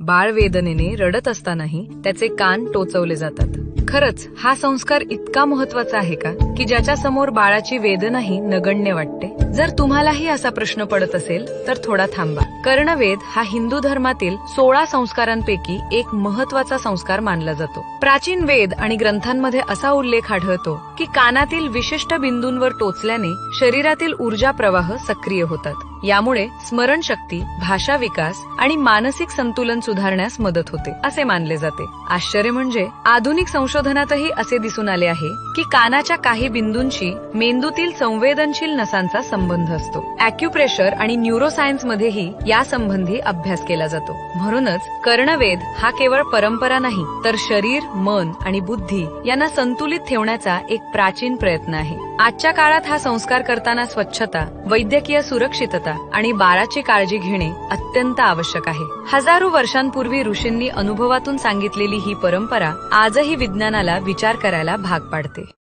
बाळ वेदनेने रडत असतानाही त्याचे कान टोचवले जातात. खरंच हा संस्कार इतका महत्वाचा आहे का की ज्याच्या समोर बाळाची वेदनाही नगण्य वाटते? जर तुम्हालाही असा प्रश्न पडत असेल तर थोडा थांबा. कर्णवेध हा हिंदू धर्मातील 16 संस्कारांपैकी एक महत्वाचा संस्कार मानला जातो. प्राचीन वेद आणि ग्रंथांमध्ये असा उल्लेख आढळतो की कानातील विशिष्ट बिंदूंवर टोचल्याने शरीरातील ऊर्जा प्रवाह सक्रिय होतात. यामुळे स्मरणशक्ती, भाषा विकास आणि मानसिक संतुलन सुधारण्यास मदत होते असे मानले जाते. आश्चर्य म्हणजे आधुनिक संशोधनातही असे दिसून आले आहे की कानाच्या काही बिंदूंशी मेंदूतील संवेदनशील नसांचा संबंध असतो. अॅक्युप्रेशर आणि न्यूरोसायन्स मध्येही या संबंधी अभ्यास केला जातो. म्हणूनच कर्णवेध हा केवळ परंपरा नाही तर शरीर, मन आणि बुद्धी यांना संतुलित ठेवण्याचा एक प्राचीन प्रयत्न आहे. आजच्या काळात हा संस्कार करताना स्वच्छता, वैद्यकीय सुरक्षितता आणि बाळाची काळजी घेणे अत्यंत आवश्यक आहे. हजारो वर्षांपूर्वी ऋषींनी अनुभवातून सांगितलेली ही परंपरा आजही विज्ञानाला विचार करायला भाग पाडते.